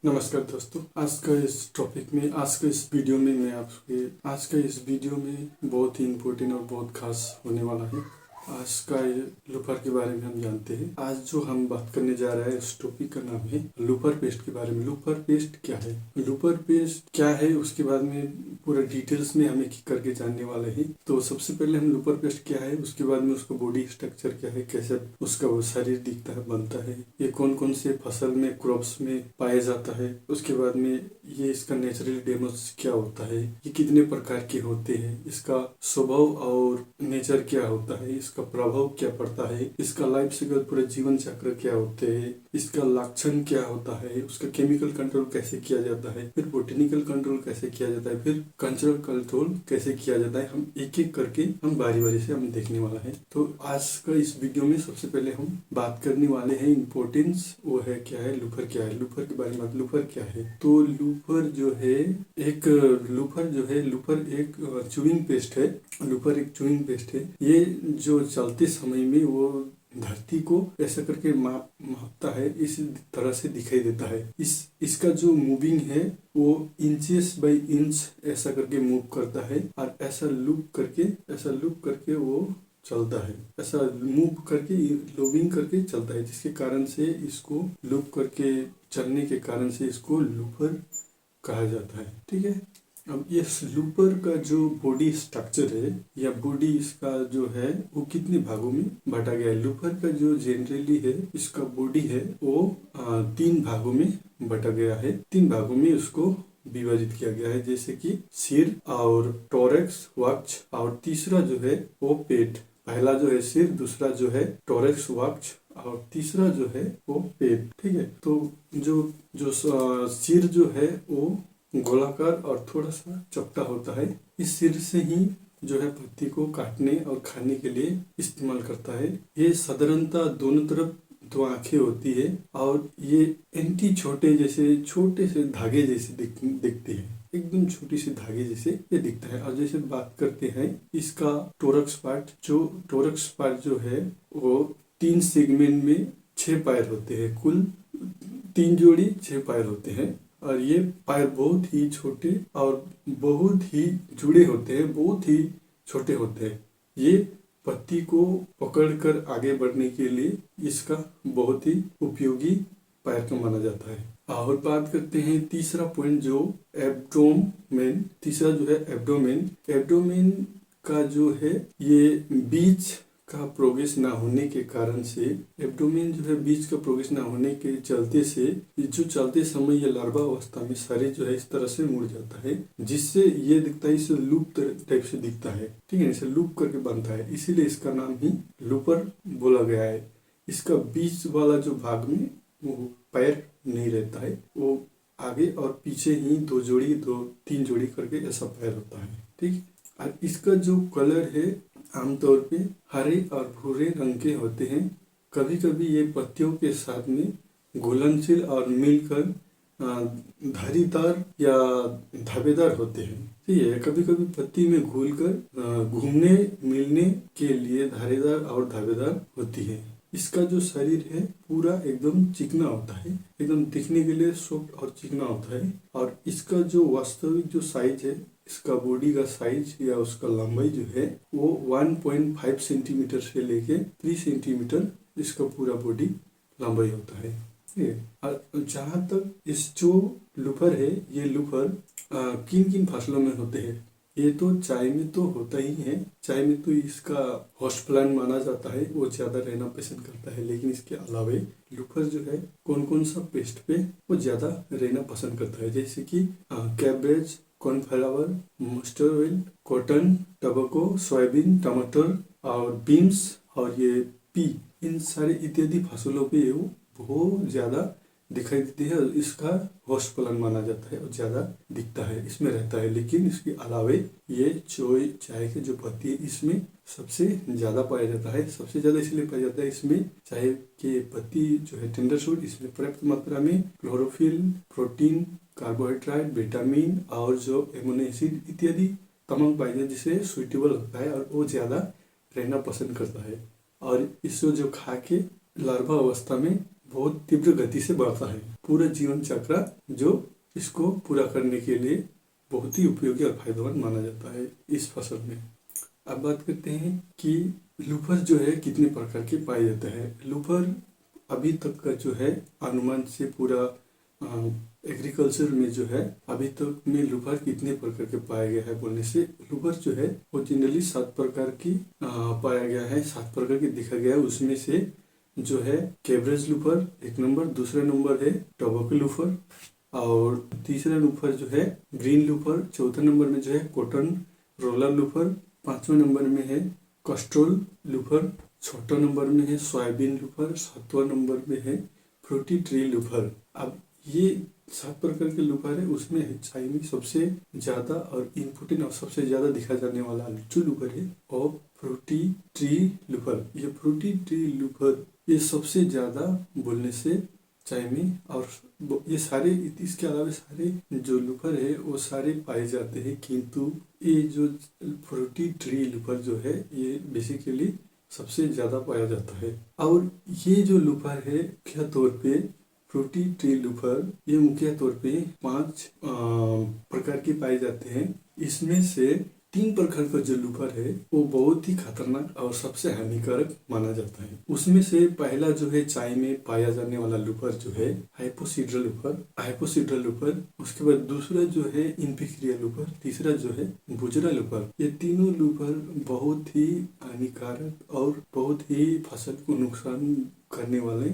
नमस्कार दोस्तों। आज का इस टॉपिक में आज का इस वीडियो में मैं आपके आज का इस वीडियो में बहुत ही इम्पोर्टेंट और बहुत खास होने वाला है। आज का ये लूपर के बारे में हम जानते हैं। आज जो हम बात करने जा रहे हैं इस टॉपिक का नाम है लूपर पेस्ट के बारे में। लूपर पेस्ट क्या है, लूपर पेस्ट क्या है, उसके बाद में पूरा डिटेल्स में हम एक एक करके जानने वाले हैं। तो सबसे पहले हम लूपर पेस्ट क्या है, उसके बाद में उसका बॉडी स्ट्रक्चर क्या है, कैसे उसका वो शरीर दिखता है, बनता है, ये कौन कौन से फसल में क्रॉप्स में पाया जाता है, उसके बाद में ये इसका नेचुरल डैमेज क्या होता है, ये कितने प्रकार के होते हैं, इसका स्वभाव और नेचर क्या होता है, इसका प्रभाव क्या पड़ता है, इसका लाइफ साइकिल पूरे जीवन चक्र क्या होते हैं, इसका लक्षण क्या होता है, उसका केमिकल कंट्रोल कैसे किया जाता है, फिर बोटेनिकल कंट्रोल कैसे किया जाता है, फिर कल्चरल कंट्रोल कैसे किया जाता है। हम एक एक करके हम बारी बारी से हम देखने वाला है। तो आज का इस वीडियो में सबसे पहले हम बात करने वाले हैं इम्पोर्टेंस, वो है क्या है लूपर क्या है, लूपर के बारे में। लूपर क्या है, तो लूपर जो है लूपर एक चूइंग पेस्ट है। लूपर एक चूइंग पेस्ट है। ये जो चलते समय में वो धरती को ऐसा करके मापता है, इस तरह से दिखाई देता है। इसका जो मूविंग है वो इंचेस बाय इंच ऐसा करके मूव करता है और ऐसा लूप करके वो चलता है, ऐसा मूव करके लूपिंग करके चलता है, जिसके कारण से इसको लूप करके चलने के कारण से इसको लूपर कहा जाता है। ठीक है। अब ये लूपर का जो बॉडी स्ट्रक्चर है या बॉडी इसका जो है वो कितने भागों में बांटा गया है। लूपर का जो जनरली है इसका बॉडी है वो 3 भागों में बांटा गया है। 3 भागों में उसको विभाजित किया गया है, जैसे कि सिर और टोरेक्स वक्ष और तीसरा जो है वो पेट। पहला जो है सिर, दूसरा जो है टोरेक्स वक्ष और तीसरा जो है वो पेट। ठीक है। तो जो सिर जो है वो गोलाकार और थोड़ा सा चपटा होता है। इस सिर से ही जो है पत्ती को काटने और खाने के लिए इस्तेमाल करता है। ये साधारणतः दोनों तरफ 2 आंखें होती है और ये एंटी छोटे से धागे जैसे दिखते हैं, एकदम छोटी सी धागे जैसे ये दिखता है। और जैसे बात करते हैं इसका टोरक्स पार्ट जो है वो 3 सेगमेंट में 6 पैर होते हैं। कुल 3 जोड़ी 6 पैर होते हैं और ये पैर बहुत ही छोटे और बहुत ही जुड़े होते हैं, बहुत ही छोटे होते हैं। ये पत्ती को पकड़कर आगे बढ़ने के लिए इसका बहुत ही उपयोगी पैर का माना जाता है। और बात करते हैं तीसरा पॉइंट जो एब्डोमेन। तीसरा जो है एब्डोमेन का जो है ये बीच का प्रोग्रेस ना होने के कारण से, एब्डोमेन जो है बीच का प्रोग्रेस ना होने के चलते से जो चलते समय ये लार्वा अवस्था में शरीर जो है इस तरह से मुड़ जाता है, जिससे ये दिखता है, इसे लूप टाइप से दिखता है। ठीक है, इसे लूप करके बनता है, इसीलिए इसका नाम ही लूपर बोला गया है। इसका बीच वाला जो भाग में वो पैर नहीं रहता है, वो आगे और पीछे ही 2-3 जोड़ी करके ऐसा पैर होता है। ठीक। और इसका जो कलर है आमतौर पे हरे और भूरे रंग के होते हैं। कभी कभी ये पत्तियों के साथ में घुलनशील और मिलकर धारीदार या धाबेदार होते हैं। ठीक है। कभी कभी पत्ती में घुलकर घूमने मिलने के लिए धारीदार और धाबेदार होती है। इसका जो शरीर है पूरा एकदम चिकना होता है, एकदम दिखने के लिए सॉफ्ट और चिकना होता है। और इसका जो वास्तविक जो साइज है, इसका बॉडी का साइज या उसका लंबाई जो है वो 1.5 सेंटीमीटर से लेके 3 सेंटीमीटर इसका पूरा बॉडी लंबाई होता है। और जहाँ तक इस जो लूपर है, ये लूपर किन किन फसलों में होते हैं, ये तो चाय में तो होता ही है। चाय में तो इसका होस्ट प्लांट माना जाता है, वो ज्यादा रहना पसंद करता है। लेकिन इसके अलावा लूपर जो है कौन कौन सा पेस्ट पे वो ज्यादा रहना पसंद करता है, जैसे कि cabbage, cornflour, mustard oil, cotton, tobacco, soybean, टमाटर और बीन्स और ये पी, इन सारे इत्यादि फसलों पे वो बहुत ज्यादा दिखाई देती है और इसका होस्ट प्लांट माना जाता है और ज्यादा दिखता है, इसमें रहता है। लेकिन इसके अलावा ये चाय के जो पत्ती है इसमें सबसे ज्यादा पाया जाता है। सबसे ज्यादा इसलिए पाया जाता है, इसमें चाय के पत्ती जो है टेंडर सूट, इसमें पर्याप्त मात्रा में क्लोरोफिल, प्रोटीन, कार्बोहाइड्रेट, विटामिन और जो एमिनो एसिड इत्यादि तमाम पाए जाते, जिसे सुइटेबल होता है और वो ज्यादा रहना पसंद करता है। और इसको जो खा के लार्वा अवस्था में बहुत तीव्र गति से बढ़ता है। पूरा जीवन चक्र जो इसको पूरा करने के लिए बहुत ही उपयोगी और फायदेमंद माना जाता है इस फसल में। अब बात करते हैं कि लूफर जो है कितने प्रकार के पाए जाते हैं। लूफर अभी तक का जो है अनुमान से पूरा एग्रीकल्चर में जो है अभी तक में लूफर कितने प्रकार के पाया गया है बोलने से, लूफर जो है वो जनरली 7 प्रकार की पाया गया है, 7 प्रकार की दिखा गया है। उसमें से जो है कैब्रेज लूफर 1 नंबर, दूसरा नंबर है टोबैको लूफर, और तीसरा लूफर जो है ग्रीन लूफर, चौथा नंबर में जो है कॉटन रोलर लूफर, 5वां नंबर में है कस्ट्रोल लूफर, 6वां नंबर में है सोयाबीन लूफर, 7वां नंबर में है फ्रूटी ट्री लूफर। अब ये 7 प्रकार के लूफर है, उसमें चाइनीज सबसे ज्यादा और इम्पोर्टेंट और सबसे ज्यादा दिखा जाने वाला जो लूफर है और फ्रूटी ट्री लूफर। ये फ्रूटी ट्री लूफर ये सबसे ज्यादा बोलने से चाइनीज, और ये सारे इसके अलावा सारे जो लूफर है वो सारे पाए जाते हैं, किंतु ये जो फ्रूटी ट्री लूफर जो है ये बेसिकली सबसे ज्यादा पाया जाता है। और ये जो लूफर है मुख्य तौर पे फ्रूटी ट्री लूफर ये मुख्य तौर पे 5 प्रकार के पाए जाते हैं। इसमें से 3 प्रकार का जो लूफर है वो बहुत ही खतरनाक और सबसे हानिकारक माना जाता है। उसमें से पहला जो है चाय में पाया जाने वाला लूफर जो है हाइपोसिड्रा लूफर, उसके बाद दूसरा जो है इन्फिक्रिया लूफर, तीसरा जो है बुजरा लूफर। ये तीनों लूफर बहुत ही हानिकारक और बहुत ही फसल को नुकसान करने वाले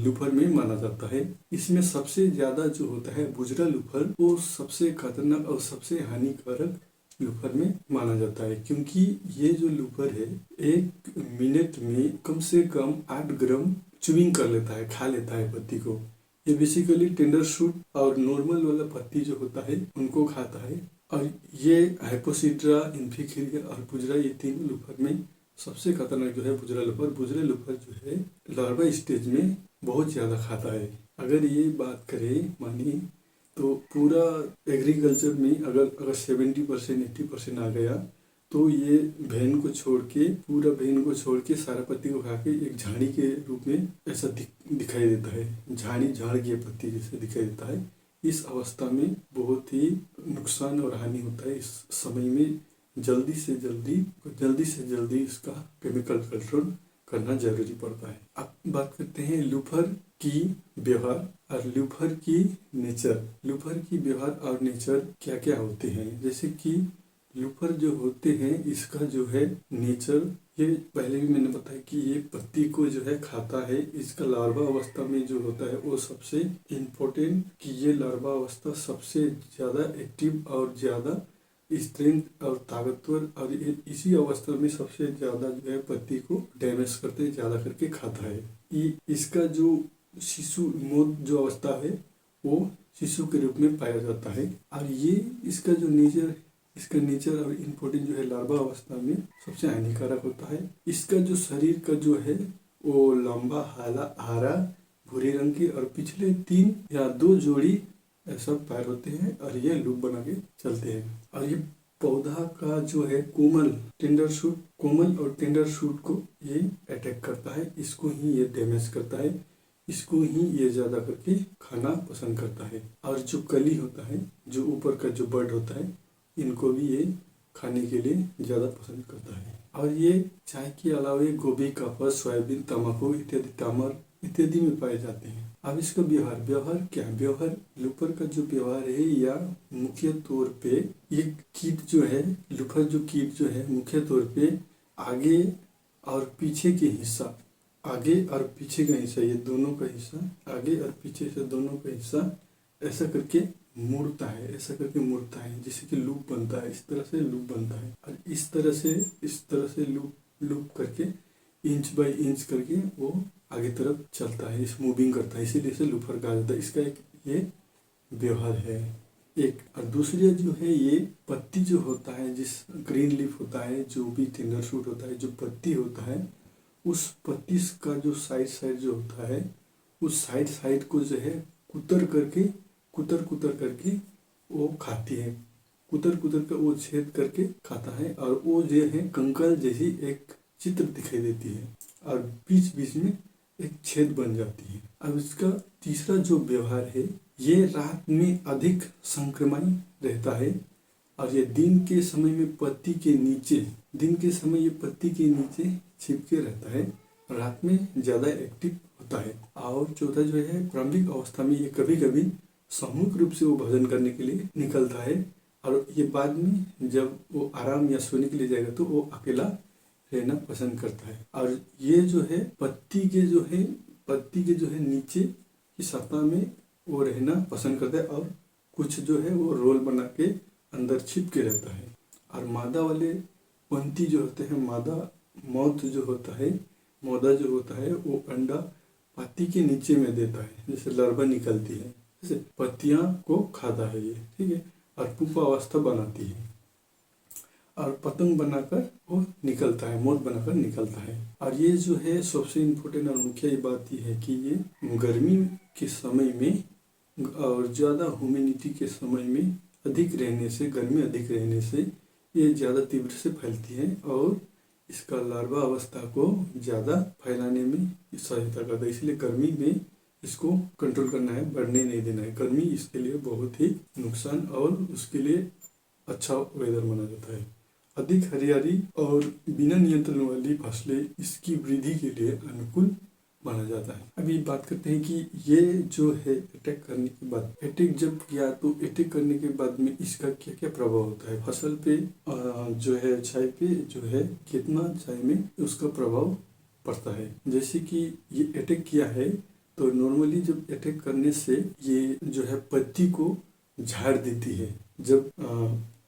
लूफर में माना जाता है। इसमें सबसे ज्यादा जो होता है बुजरा लूफर वो सबसे खतरनाक और सबसे हानिकारक लूफर में माना जाता है, क्योंकि ये जो लूफर है 1 मिनट में कम से कम 8 ग्राम च्यूइंग कर लेता है, खा लेता है पत्ती को। ये बेसिकली टेंडर शूट और नॉर्मल वाला पत्ती जो होता है उनको खाता है। और ये हाइपोसिड्रा, इन्फिक्रिया और बुजरा ये 3 लूफर में सबसे खतरनाक जो है बुजरा लूफर जो है लार्वा स्टेज में बहुत ज्यादा खाता है। अगर ये बात करें मानिए तो पूरा एग्रीकल्चर में अगर 70% 80% आ गया तो ये भेन को छोड़ के सारा पत्ती को खा के एक झाड़ी के रूप में ऐसा दिखाई देता है, झाड़ की पत्ती जैसे दिखाई देता है। इस अवस्था में बहुत ही नुकसान और हानि होता है। इस समय में जल्दी से जल्दी इसका केमिकल कंट्रोल करना जरूरी पड़ता है। अब बात करते हैं लूफर की व्यवहार और लूफर की नेचर। लूफर की व्यवहार और नेचर क्या क्या होते हैं, जैसे कि लूफर जो होते हैं इसका जो है नेचर, ये पहले भी मैंने बताया कि ये पत्ती को जो है खाता है। इसका लार्वा अवस्था में जो होता है वो सबसे इम्पोर्टेंट कि ये लार्वा अवस्था सबसे ज्यादा एक्टिव और ज्यादा स्ट्रेंथ और ताकतवर, और इसी अवस्था में सबसे ज्यादा जो है पत्ती को डैमेज करते ज्यादा करके खाता है। इसका जो शिशु मोद जो अवस्था है वो शिशु के रूप में पाया जाता है। और ये इसका नेचर और इम्पोर्टेंट जो है लार्वा अवस्था में सबसे हानिकारक होता है। इसका जो शरीर का जो है वो लंबा हरा भूरे रंग की और पिछले 3 या 2 जोड़ी ऐसा पैर होते हैं और ये लूप बना के चलते हैं। और ये पौधा का जो है कोमल और टेंडर शूट को ये अटैक करता है, इसको ही ये डैमेज करता है, इसको ही ये ज्यादा करके खाना पसंद करता है। और जो कली होता है, जो ऊपर का जो बर्ड होता है, इनको भी ये खाने के लिए ज्यादा पसंद करता है। और ये चाय के अलावा गोभी, कपास, सोयाबीन, तम्बाकू इत्यादि में पाए जाते हैं। अब इसका व्यवहार क्या है? व्यवहार लूफर का जो व्यवहार है या मुख्य तौर पे ये कीट जो है, लूफर जो कीट जो है मुख्य तौर पे आगे और पीछे का हिस्सा, ये दोनों का हिस्सा, आगे और पीछे से दोनों का हिस्सा ऐसा करके मुड़ता है जिससे कि लूप बनता है। इस तरह से लूप बनता है और इस तरह से लूप करके इंच बाय इंच करके वो आगे तरफ चलता है, इस मूविंग करता है, इसीलिए इसे लूफर कहा जाता है। इसका एक ये व्यवहार है एक। और दूसरी जो है ये पत्ती जो होता है, जिस ग्रीन लीफ होता है, जो भी टेंडर शूट होता है, जो पत्ती होता है, उस पत्ती का जो साइड जो होता है, उस साइड को जो है कुतर करके वो खाती है, कुतर कर वो छेद करके खाता है। और वो जो है कंकाल जैसी एक चित्र दिखाई देती है और बीच में एक छेद बन जाती है। अब इसका तीसरा जो व्यवहार है, ये रात में अधिक संक्रमण रहता है और ये दिन के समय में पत्ती के नीचे, दिन के समय ये पत्ती के नीचे छिपके रहता है, रात में ज़्यादा एक्टिव होता है। और चौथा जो है, प्रारंभिक अवस्था में ये कभी कभी सामूहिक रूप से वो भोजन करने के लिए निकलता है और ये बाद में जब वो आराम या सोने के लिए जाएगा तो वो अकेला रहना पसंद करता है। और ये जो है पत्ती के जो है नीचे की सतह में वो रहना पसंद करता है और कुछ जो है वो रोल बना के अंदर छिप के रहता है। और मादा वाले पंती जो होते हैं, मौदा जो होता है वो अंडा पत्ती के नीचे में देता है, जैसे लार्वा निकलती है, जैसे पत्तियां को खाता है ये, ठीक है। और पुपा अवस्था बनाती है और पतंग बनाकर वो निकलता है, मोद बनाकर निकलता है। और ये जो है सबसे इम्पोर्टेंट और मुख्य बात ये है कि ये गर्मी के समय में और ज़्यादा ह्यूमिडिटी के समय में गर्मी अधिक रहने से ये ज़्यादा तीव्र से फैलती है और इसका लार्वा अवस्था को ज़्यादा फैलाने में सहायता करता है। इसलिए गर्मी में इसको कंट्रोल करना है, बढ़ने नहीं देना है। गर्मी इसके लिए बहुत ही नुकसान और उसके लिए अच्छा वेदर माना जाता है। अधिक हरियाली और बिना नियंत्रण वाली फसलें इसकी वृद्धि के लिए अनुकूल माना जाता है। अभी बात करते हैं कि ये जो है अटैक करने के बाद, अटैक जब किया तो अटैक करने के बाद में इसका क्या क्या प्रभाव होता है फसल पे, जो है चाय पे जो है कितना चाय में उसका प्रभाव पड़ता है। जैसे कि ये अटैक किया है तो नॉर्मली जब अटैक करने से ये जो है पत्ती को झाड़ देती है। जब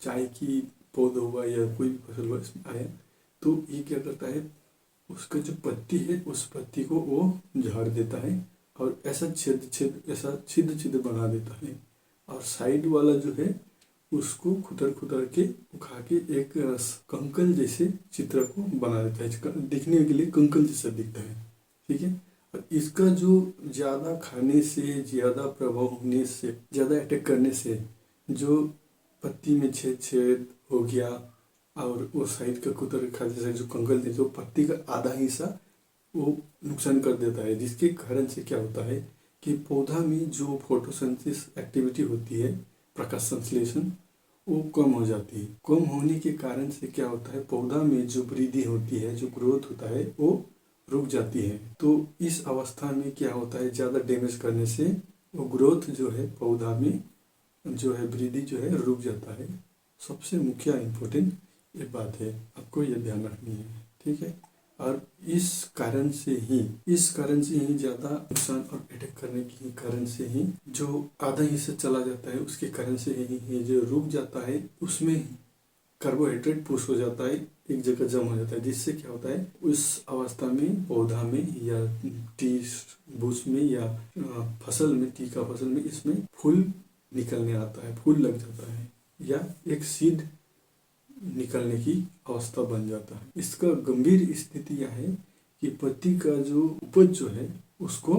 चाय की पौधा हुआ या कोई भी फसल हुआ इसमें आया तो ये क्या करता है, उसका जो पत्ती है उस पत्ती को वो झाड़ देता है और ऐसा छिद्र बना देता है। और साइड वाला जो है उसको खुतर के उखा के एक कंकल जैसे चित्र को बना देता है, दिखने के लिए कंकल जैसा दिखता है, ठीक है। और इसका जो ज़्यादा खाने से, ज़्यादा प्रभाव होने से, ज़्यादा अटैक करने से जो पत्ती में छेद हो गया और वो साइड का कुतर खा जैसा जो कंकल थे, जो पत्ती का आधा हिस्सा वो नुकसान कर देता है, जिसके कारण से क्या होता है कि पौधा में जो फोटोसिंथेसिस एक्टिविटी होती है, प्रकाश संश्लेषण, वो कम हो जाती है। कम होने के कारण से क्या होता है, पौधा में जो वृद्धि होती है, जो ग्रोथ होता है वो रुक जाती है। तो इस अवस्था में क्या होता है, ज़्यादा डैमेज करने से वो ग्रोथ जो है पौधा में जो है वृद्धि जो है रुक जाता है। सबसे मुख्य इम्पोर्टेंट ये बात है, आपको ये ध्यान रखनी है, ठीक है। और इस कारण से ही ज़्यादा नुकसान और अटैक करने के कारण से ही जो आधा हिस्सा चला जाता है, उसके कारण से ही जो रुक जाता है उसमें कार्बोहाइड्रेट पुश हो जाता है, एक जगह जमा हो जाता है, जिससे क्या होता है उस अवस्था में पौधा में या टी बुश में या फसल में, टी का फसल में, इसमें फूल निकलने आता है, फूल लग जाता है या एक सीड निकलने की अवस्था बन जाता है। इसका गंभीर स्थिति यह है कि पत्ती का जो उपज जो है उसको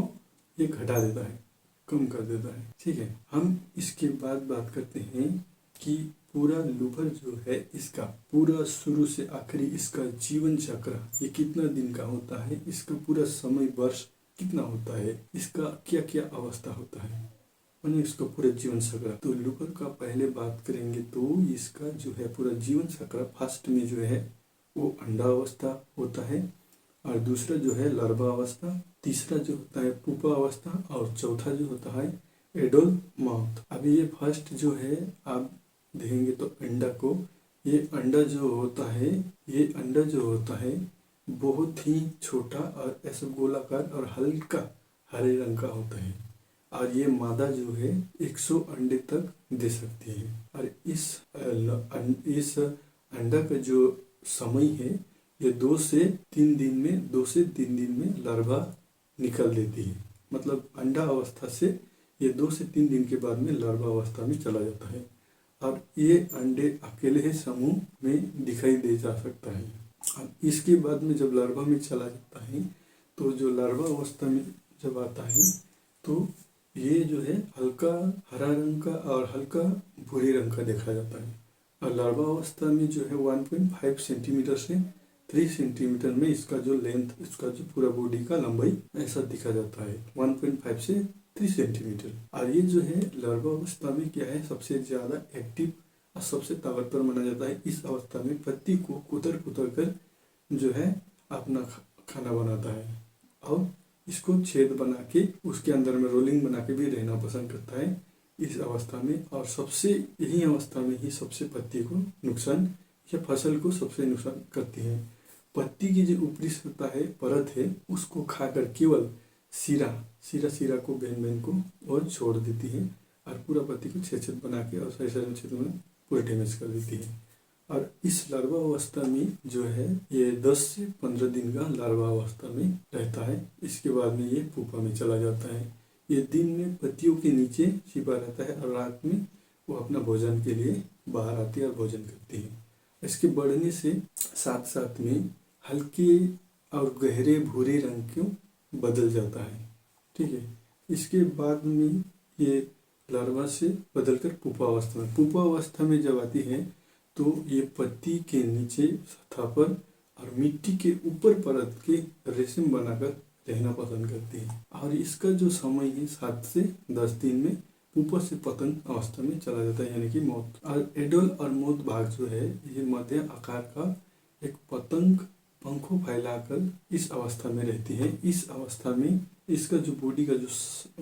ये घटा देता है, कम कर देता है, ठीक है। हम इसके बाद बात करते हैं कि पूरा लूपर जो है इसका पूरा शुरू से आखिरी इसका जीवन चक्र ये कितना दिन का होता है, इसका पूरा समय वर्ष कितना होता है, इसका क्या क्या अवस्था होता है, मैंने इसका पूरा जीवन चक्र। तो लूपर का पहले बात करेंगे तो इसका जो है पूरा जीवन चक्र, फर्स्ट में जो है वो अंडा अवस्था होता है और दूसरा जो है लार्वा अवस्था, तीसरा जो होता है पुपा अवस्था और चौथा जो होता है एडोल माउथ। अभी ये फर्स्ट जो है आप देखेंगे तो अंडा को, ये अंडा जो होता है बहुत ही छोटा और ऐसा गोलाकार और हल्का हरे रंग का होता है और ये मादा जो है 100 अंडे तक दे सकती है। और इस अंडा का जो समय है ये 2 से 3 दिन में लार्वा निकल देती है। मतलब अंडा अवस्था से ये 2 से 3 दिन के बाद में लार्वा अवस्था में चला जाता है और ये अंडे अकेले ही समूह में दिखाई दे जा सकता है। अब इसके बाद में जब लार्वा में चला जाता है तो जो लार्वा अवस्था में जब आता है तो ये जो है हल्का हरा रंग का और हल्का भूरे रंग का देखा जाता है। और लार्वा अवस्था में जो है 1.5 सेंटीमीटर से 3 सेंटीमीटर में इसका जो लेंथ, इसका जो पूरा बॉडी का लंबाई ऐसा दिखा जाता है, 1.5 से 3 सेंटीमीटर। और ये जो है लार्वा अवस्था में क्या है, सबसे ज्यादा एक्टिव और सबसे ताकतवर माना जाता है। इस अवस्था में पत्ती को कुतर कुतर कर जो है अपना खाना बनाता है और इसको छेद बना के उसके अंदर में रोलिंग बना के भी रहना पसंद करता है इस अवस्था में। और सबसे यही अवस्था में ही सबसे पत्ती को नुकसान या फसल को सबसे नुकसान करती है। पत्ती की जो ऊपरी सतह है, परत है, उसको खाकर केवल सिरा को बेन को और छोड़ देती है और पूरा पत्ती को छेद बना के और सही क्षेत्र में पूरा डैमेज कर देती है। और इस लार्वा अवस्था में जो है ये 10 से 15 दिन का लार्वा अवस्था में रहता है। इसके बाद में ये पुपा में चला जाता है। ये दिन में पत्तियों के नीचे छिपा रहता है और रात में वो अपना भोजन के लिए बाहर आती है और भोजन करती है। इसके बढ़ने से साथ साथ में हल्के और गहरे भूरे रंग को बदल जाता है। ठीक है, इसके बाद में ये लार्वा से बदलकर पुपा अवस्था में जब आती है तो ये पत्ती के नीचे सतह पर और मिट्टी के ऊपर परत के रेशम बनाकर रहना पसंद करती है। और इसका जो समय है 7 से 10 दिन में पुपा से पतंग अवस्था में चला जाता है, यानी कि मौत। और एडोल और मौत भाग जो है ये मध्य आकार का एक पतंग पंखों फैलाकर इस अवस्था में रहती है। इस अवस्था में इसका जो बॉडी का जो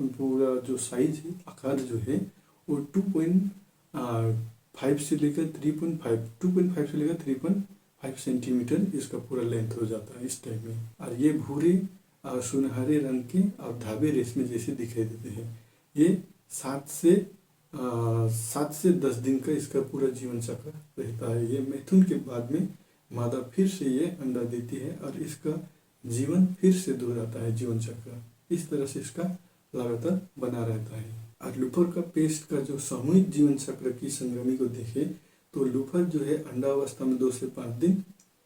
पूरा जो साइज है, आकार जो है वो 2.5 से लेकर 3.5 सेंटीमीटर इसका पूरा लेंथ हो जाता है इस टाइम में। और ये भूरे और सुनहरे रंग के और धाबे रेशमी जैसे दिखाई देते हैं। ये 7 से 10 दिन का इसका पूरा जीवन चक्र रहता है। ये मैथुन के बाद में मादा फिर से ये अंडा देती है और इसका जीवन फिर से दोहराता है जीवन चक्र। इस तरह से इसका लगातार बना रहता है। और लूफर का पेस्ट का जो सामूहिक जीवन चक्र की संगमी को देखें तो लूफर जो है अंडा अवस्था में 2 से 5 दिन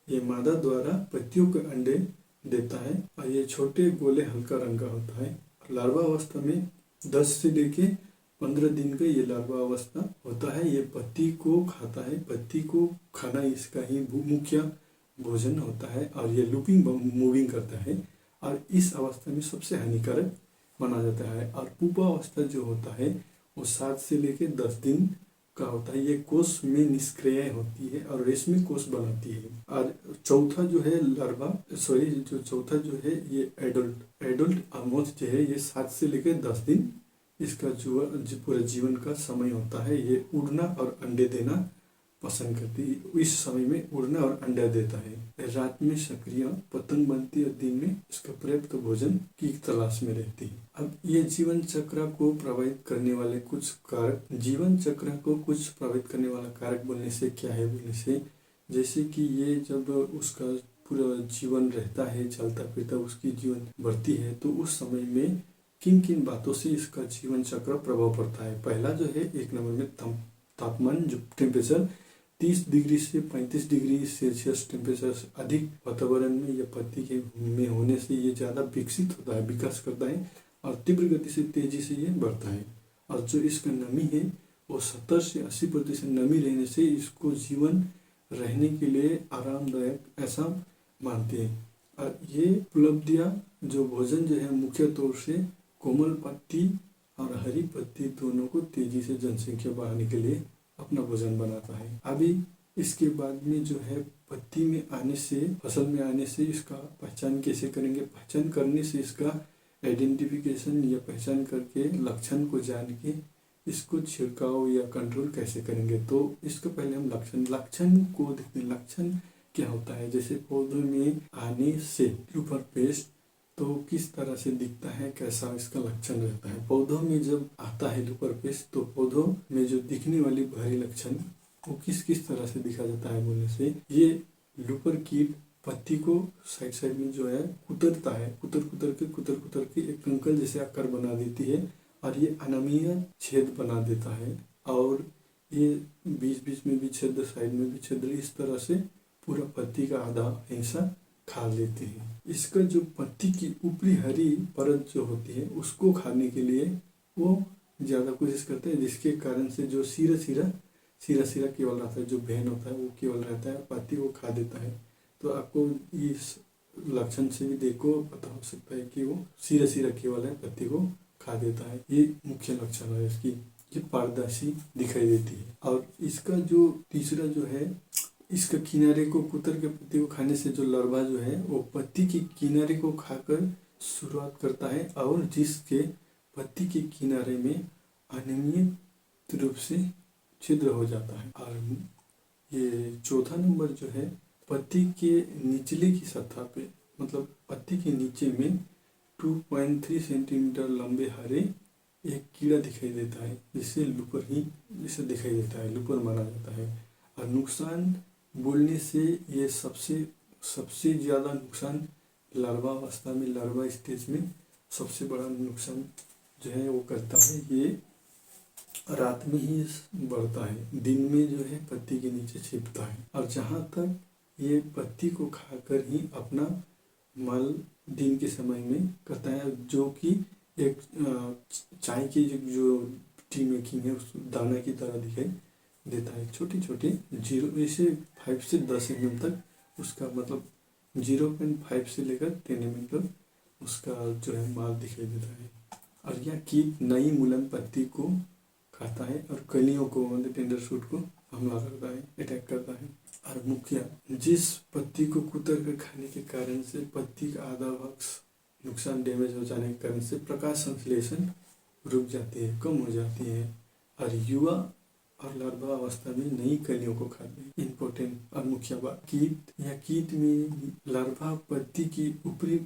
ये मादा द्वारा पत्तियों के अंडे देता है और ये छोटे गोले हल्का रंग का होता है। लार्वा अवस्था में 10 से लेके 15 दिन का ये लार्वा अवस्था होता है। ये पत्ती को खाता है, पत्ती को खाना इसका ही मुख्य भोजन होता है और ये लूपिंग मूविंग करता है और इस अवस्था में सबसे हानिकारक माना जाता है। और पुपा अवस्था जो होता है वो 7 से लेके 10 दिन का होता है। ये कोष में निष्क्रिय होती है और रेशमी कोष बनाती है। और चौथा जो है चौथा जो है ये एडल्ट अमोथ जो है ये 7 से लेकर 10 दिन इसका जो पूरा जीवन का समय होता है। ये उड़ना और अंडे देना पसंद करती है। इस समय में उड़ना और अंडा देता है। रात में सक्रिय पतंग बनती है और दिन में इसका पर्याप्त भोजन की तलाश में रहती है। अब ये जीवन चक्र को प्रभावित करने वाले कुछ कारक, जीवन चक्र को कुछ प्रभावित करने वाला कारक बोलने से क्या है, बोलने से जैसे कि ये जब उसका पूरा जीवन रहता है, चलता फिरता उसकी जीवन बढ़ती है तो उस समय में किन किन बातों से इसका जीवन चक्र प्रभाव पड़ता है। पहला जो है 1 नंबर में तापमान, जो टेम्परेचर 30 डिग्री से 35 डिग्री सेल्सियस टेम्परेचर अधिक वातावरण में या पत्ती के में होने से ये ज़्यादा विकसित होता है, विकास करता है और तीव्र गति से तेजी से ये बढ़ता है। और जो इसका नमी है वो 70 से 80% नमी रहने से इसको जीवन रहने के लिए आरामदायक ऐसा मानते हैं। और ये उपलब्धियाँ जो भोजन जो है मुख्य तौर से कोमल पत्ती और हरी पत्ती दोनों को तेजी से जनसंख्या बढ़ाने के लिए अपना भोजन बनाता है। अभी इसके बाद में जो है पत्ती में आने से, फसल में आने से इसका पहचान कैसे करेंगे, पहचान करने से इसका आइडेंटिफिकेशन या पहचान करके लक्षण को जान के इसको छिड़काव या कंट्रोल कैसे करेंगे। तो इसको पहले हम लक्षण को देखते हैं। लक्षण क्या होता है, जैसे पौधों में आने से लूफर पेस्ट तो किस तरह से दिखता है, कैसा इसका लक्षण रहता है। पौधों में जब आता है लूफर पेस्ट तो पौधों में जो दिखने वाली बाहरी लक्षण वो किस तरह से दिखा जाता है बोलने से, ये लूफर कीट पत्ती को साइड में जो है कुतरता है, कुतर के एक कंकड़ जैसे आकार बना देती है और ये अनामीय छेद बना देता है और ये बीच में भी छेद, साइड में भी छेद, इस तरह से पूरा पत्ती का आधा हिस्सा खा लेते हैं। इसका जो पत्ती की ऊपरी हरी परत जो होती है उसको खाने के लिए वो ज़्यादा कोशिश करते हैं, जिसके कारण से जो सिरा केवल रहता है, जो भेन होता है वो केवल रहता है, पत्ती वो खा देता है। तो आपको इस लक्षण से भी देखो पता हो सकता है कि वो सिरा सिरा केवल है, पत्ती को खा देता है। ये मुख्य लक्षण है इसकी, ये पारदर्शी दिखाई देती है। और इसका जो तीसरा जो है, इसका किनारे को कुतर के पत्ती को खाने से जो लार्वा जो है वो पत्ती के किनारे को खाकर शुरुआत करता है और जिसके पत्ती के किनारे में अनियमित रूप से छिद्र हो जाता है। और ये चौथा नंबर जो है, पत्ती के निचले की सतह पे, मतलब पत्ती के नीचे में 2.3 सेंटीमीटर लंबे हरे एक कीड़ा दिखाई देता है, जिसे लूपर ही जिसे दिखाई देता है, लूपर माना जाता है। और नुकसान बोलने से ये सबसे ज़्यादा नुकसान लार्वा अवस्था में, लार्वा स्टेज में सबसे बड़ा नुकसान जो है वो करता है। ये रात में ही बढ़ता है, दिन में जो है पत्ती के नीचे छिपता है। और जहाँ तक ये पत्ती को खाकर ही अपना मल दिन के समय में करता है, जो कि एक चाय की जो टी मेकिंग है उस दाना की तरह दिखाई देता है। छोटे छोटे 0.5 से 10 mm तक उसका, मतलब 0.5 से लेकर 10 mm तक उसका जो है माल दिखाई देता है। और यह कीट नई मुलायम पत्ती को खाता है और कलियों को, मतलब टेंडर शूट को हमला करता है, अटैक करता है। और मुख्य, जिस पत्ती को कुतर कर खाने के कारण से पत्ती का आधा भाग नुकसान, डैमेज हो जाने के कारण से प्रकाश संश्लेषण रुक जाती है, कम हो जाती है। और युवा और लार्वा अवस्था में नई कलियों को खाते हैं। इम्पोर्टेंट और मुख्य बात, कीट में लार्वा पत्ती की ऊपरी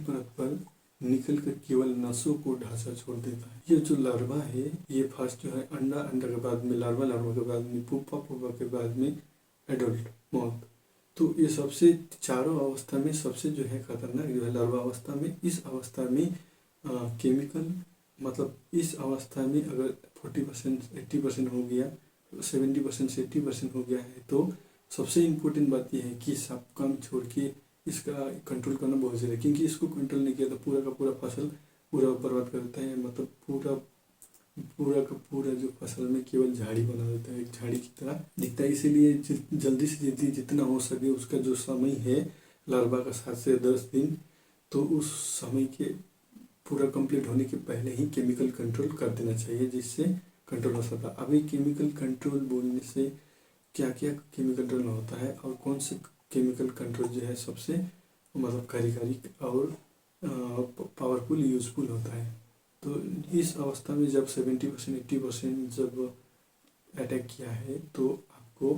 परत पर निकल कर केवल नसों को ढांचा छोड़ देता है। ये जो लार्वा है, ये फर्स्ट जो है अंडा के बाद में लार्वा के बाद में पुप्पा के बाद में एडल्ट मौत। तो ये सबसे चारों अवस्था में सबसे जो है खतरनाक जो है लार्वा अवस्था में। इस अवस्था में केमिकल, मतलब इस अवस्था में अगर 40% 80% हो गया, 70% से 80% हो गया है, तो सबसे इम्पोर्टेंट बात यह है कि सब काम छोड़ के इसका कंट्रोल करना बहुत ज़रूरी है। क्योंकि इसको कंट्रोल नहीं किया तो पूरा का पूरा फसल पूरा बर्बाद कर देता है, मतलब पूरा का पूरा जो फसल में केवल झाड़ी बना देता है, एक झाड़ी की तरह दिखता है। इसीलिए जल्दी से जल्दी जितना हो सके उसका जो समय है लार्वा का 7 से 10 दिन, तो उस समय के पूरा कंप्लीट होने के पहले ही केमिकल कंट्रोल कर देना चाहिए, जिससे कंट्रोल हो सकता है। अभी केमिकल कंट्रोल बोलने से क्या क्या केमिकल कंट्रोल होता है और कौन से केमिकल कंट्रोल जो है सबसे, मतलब कार्यकारी और पावरफुल यूजफुल होता है। तो इस अवस्था में जब 70% 80% जब अटैक किया है, तो आपको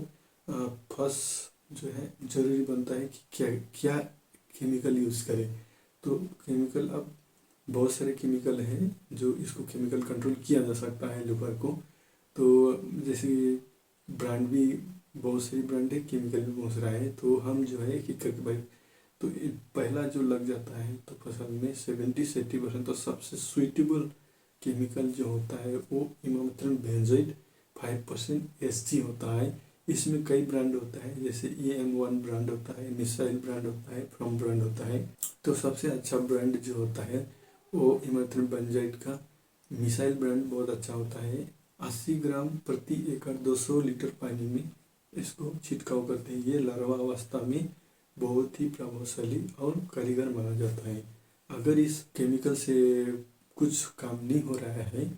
फर्स्ट जो है जरूरी बनता है कि क्या केमिकल यूज़ करें। तो केमिकल, अब बहुत सारे केमिकल हैं जो इसको केमिकल कंट्रोल किया जा सकता है लूपर को। तो जैसे ब्रांड भी बहुत सारी ब्रांड है, केमिकल भी बहुत सारा है। तो हम जो है कि करके भाई, तो पहला जो लग जाता है तो फसल में 70 से 80%, तो सबसे सुइटेबल केमिकल जो होता है वो इमामेथियन बेंजोइट 5% SG होता है। इसमें कई ब्रांड होता है, जैसे EM1 ब्रांड होता है, मिसाइल ब्रांड होता है, फ्रॉम ब्रांड होता है। तो सबसे अच्छा ब्रांड जो होता है वो इमामेथियन बेंजोइट का मिसाइल ब्रांड बहुत अच्छा होता है। 80 ग्राम प्रति एकड़ 200 लीटर पानी में इसको छिड़काव करते हैं। ये लार्वा अवस्था में बहुत ही प्रभावशाली और कारीगर माना जाता है। अगर इस केमिकल से कुछ काम नहीं हो रहा है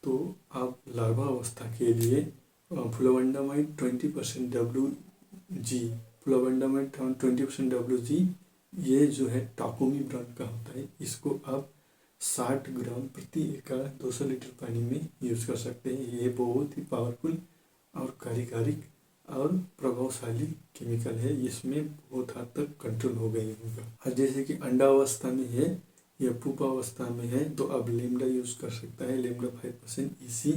तो आप लार्वा अवस्था के लिए फ्लोवेंडामाइड 20% WG, फ्लोवेंडामाइड 20% WG, ये जो है टाकोमी ब्रांड का होता है, इसको आप 60 ग्राम प्रति एकड़ 200 लीटर पानी में यूज़ कर सकते हैं। ये बहुत ही पावरफुल और कार्यकारी और प्रभावशाली केमिकल है, इसमें बहुत हद तक कंट्रोल हो गई होगा। और जैसे कि अंडा अवस्था में है या पुपा अवस्था में है, तो अब लेमडा यूज़ कर सकता है, लेमडा 5% EC,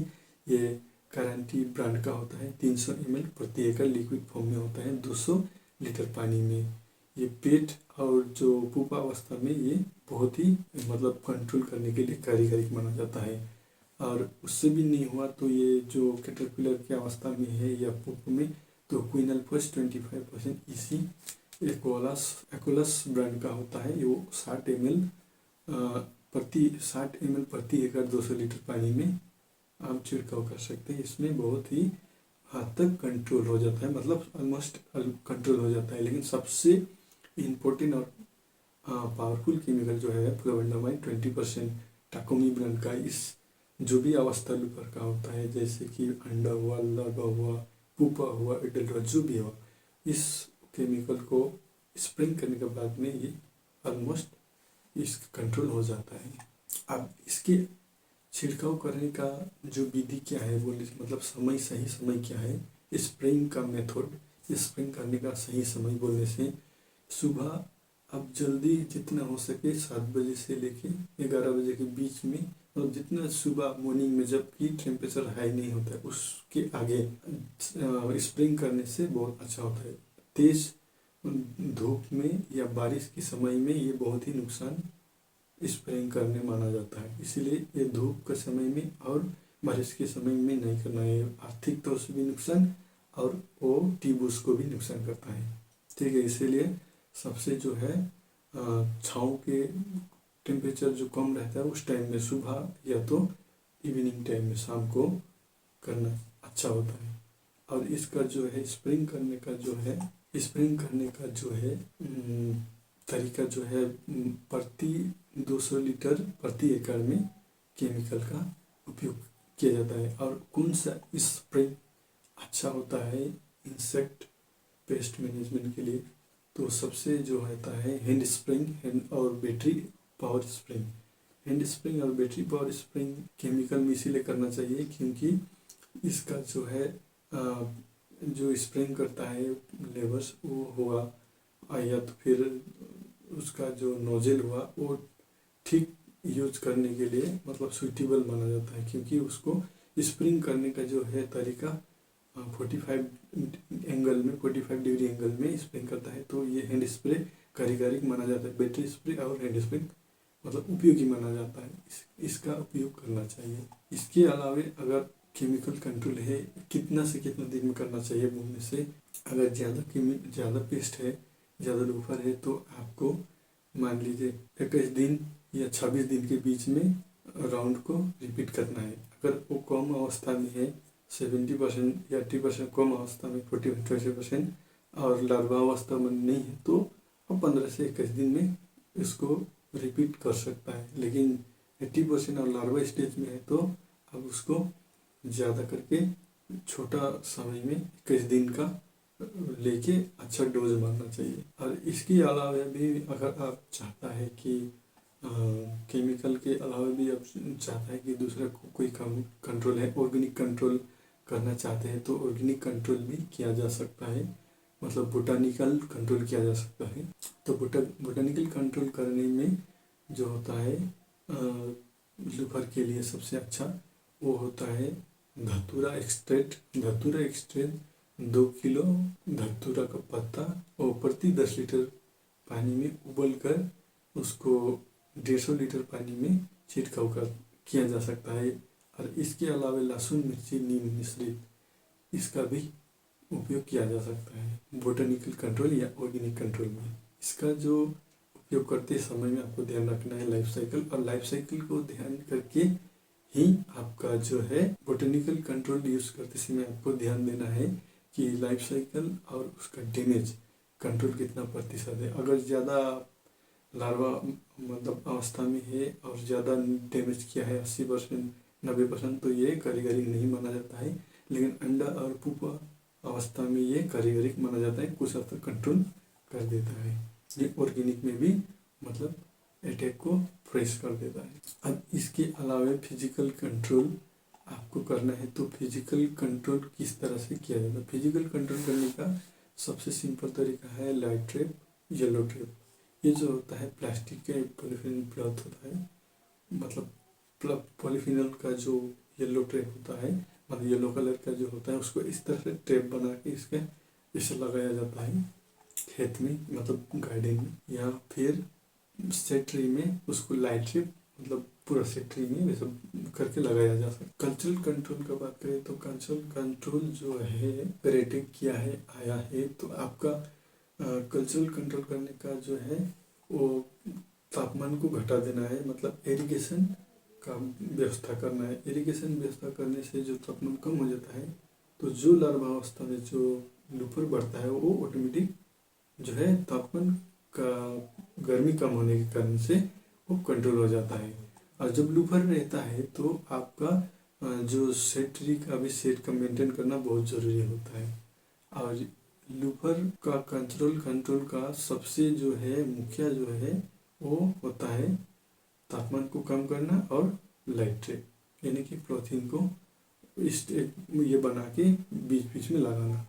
ये गारंटी ब्रांड का होता है। 300 ml प्रति एकड़ लिक्विड फॉर्म में होता है 200 लीटर पानी में। ये पेट और जो पुपा अवस्था में ये बहुत ही, मतलब कंट्रोल करने के लिए कार्यकारी माना जाता है। और उससे भी नहीं हुआ तो ये जो कैटरपिलर की अवस्था में है या पुप में, तो क्विनल फर्स्ट 25% EC एकोलस ब्रांड का होता है। वो 60 ml प्रति एकड़ 200 लीटर पानी में आप छिड़काव कर सकते हैं। इसमें बहुत ही हद तक कंट्रोल हो जाता है, मतलब ऑलमोस्ट कंट्रोल हो जाता है। लेकिन सबसे इम्पोर्टेंट और पावरफुल केमिकल जो है फ्लोवेंडामाइन 20% टाकोमी ब्रांड का, इस जो भी अवस्था लूपर का होता है, जैसे कि अंडा हुआ, लार्वा हुआ, पुपा हुआ, एडल्ट हुआ, जो भी हुआ, इस केमिकल को स्प्रिंग करने के बाद में ये ऑलमोस्ट इस कंट्रोल हो जाता है। अब इसके छिड़काव करने का जो विधि क्या है बोले, मतलब समय, सही समय क्या है स्प्रेइंग का मेथड, स्प्रेइंग करने का सही समय बोलने से सुबह अब जल्दी जितना हो सके 7 बजे से लेके 11 बजे के बीच में, मतलब जितना सुबह मॉर्निंग में जबकि टेम्परेचर हाई नहीं होता है उसके आगे स्प्रेइंग करने से बहुत अच्छा होता है। तेज धूप में या बारिश के समय में ये बहुत ही नुकसान स्प्रेइंग करने माना जाता है, इसीलिए ये धूप के समय में और बारिश के समय में नहीं करना है। आर्थिक तौर से भी नुकसान और वो टिब्यूस को भी नुकसान करता है, ठीक है। इसीलिए सबसे जो है छाँव के टेम्परेचर जो कम रहता है उस टाइम में सुबह या तो इवनिंग टाइम में शाम को करना अच्छा होता है। और इसका जो है स्प्रिंग करने का जो है तरीका जो है प्रति 200 लीटर प्रति एकड़ में केमिकल का उपयोग किया जाता है। और कौन सा स्प्रे अच्छा होता है इंसेक्ट पेस्ट मैनेजमेंट के लिए, तो सबसे जो होता है हैंड स्प्रिंग और battery power spring. Hand spring और बैटरी पावर स्प्रिंग केमिकल में इसीलिए करना चाहिए क्योंकि इसका जो है जो स्प्रिंग करता है लेवर्स वो होगा, या तो फिर उसका जो नोजल हुआ वो ठीक यूज करने के लिए मतलब सूटेबल माना जाता है, क्योंकि उसको स्प्रिंग करने का जो है तरीका 45 डिग्री एंगल में स्प्रिंग करता है। तो ये हैंड स्प्रे कारीगरिक माना जाता है, बैटरी स्प्रे और हैंड स्प्रे मतलब उपयोगी माना जाता है, इसका उपयोग करना चाहिए। इसके अलावा अगर केमिकल कंट्रोल है कितना से कितना दिन में करना चाहिए बोलने से, अगर ज़्यादा पेस्ट है, ज़्यादा लूफर है, तो आपको मान लीजिए 21 दिन या 26 दिन के बीच में राउंड को रिपीट करना है। अगर वो कम अवस्था में है 70% या 80% कम अवस्था में 40-20% और लार्वा अवस्था में नहीं है तो अब 15 से 21 दिन में इसको रिपीट कर सकता है। लेकिन 80% और लार्वा स्टेज में है तो अब उसको ज़्यादा करके छोटा समय में 21 दिन का लेके अच्छा डोज मारना चाहिए। और इसके अलावा भी अगर आप चाहता है कि केमिकल के अलावा भी आप चाहता है कि दूसरा कोई कंट्रोल है, ऑर्गेनिक कंट्रोल करना चाहते हैं तो ऑर्गेनिक कंट्रोल भी किया जा सकता है, मतलब बोटानिकल कंट्रोल किया जा सकता है। तो बोटानिकल कंट्रोल करने में जो होता है लिवर के लिए सबसे अच्छा वो होता है धतूरा एक्सट्रैक्ट 2 किलो धतूरा का पत्ता और प्रति 10 लीटर पानी में उबल कर उसको 150 लीटर पानी में छिड़काव किया जा सकता है। और इसके अलावा लहसुन, मिर्ची, नीम मिश्रित इसका भी उपयोग किया जा सकता है बोटानिकल कंट्रोल या ऑर्गेनिक कंट्रोल में। इसका जो उपयोग करते समय में आपको ध्यान रखना है लाइफ साइकिल, और लाइफ साइकिल को ध्यान करके ही आपका जो है बोटानिकल कंट्रोल यूज करते समय आपको ध्यान देना है कि लाइफ साइकिल और उसका डैमेज कंट्रोल कितना प्रतिशत है। अगर ज़्यादा लार्वा मतलब अवस्था में है और ज़्यादा डैमेज किया है 80% 90%, तो ये कारीगरी नहीं माना जाता है। लेकिन अंडा और पुपा अवस्था में ये कारीगरी माना जाता है, कुछ हद तक कंट्रोल कर देता है। ये ऑर्गेनिक में भी मतलब अटैक को फ्रेश कर देता है। अब इसके अलावा फिजिकल कंट्रोल आपको करना है तो फिजिकल कंट्रोल किस तरह से किया जाता है। फिजिकल कंट्रोल करने का सबसे सिंपल तरीका है लाइट ट्रैप, येलो ट्रैप। ये जो होता है प्लास्टिक के पॉलीफिनल क्लॉथ होता है, मतलब पॉलीफिनल का जो येलो ट्रैप होता है, मतलब येलो कलर का जो होता है उसको इस तरह से ट्रैप बना के इसके इसे लगाया जाता है खेत में, मतलब गार्डन में, या फिर सेट्री में उसको लाइट ट्रैप मतलब पूरा सेट्री में वैसे करके लगाया जा सकता है। कल्चरल कंट्रोल का बात करें तो कल्चरल कंट्रोल जो है रेटिंग किया है आया है, तो आपका कल्चरल कंट्रोल करने का जो है वो तापमान को घटा देना है, मतलब इरिगेशन का व्यवस्था करना है। इरिगेशन व्यवस्था करने से जो तापमान कम हो जाता है तो जो लार्वावस्था में जो लूपर बढ़ता है वो ऑटोमेटिक जो है तापमान का गर्मी कम होने के कारण से वो कंट्रोल हो जाता है। और जब लूपर रहता है तो आपका जो सेट का भी सेट का मेंटेन करना बहुत ज़रूरी होता है। और लूपर का कंट्रोल का सबसे जो है मुख्य जो है वो होता है तापमान को कम करना और लाइट ट्रैप यानी कि पॉलीथीन को इस ये बना के बीच बीच में लगाना।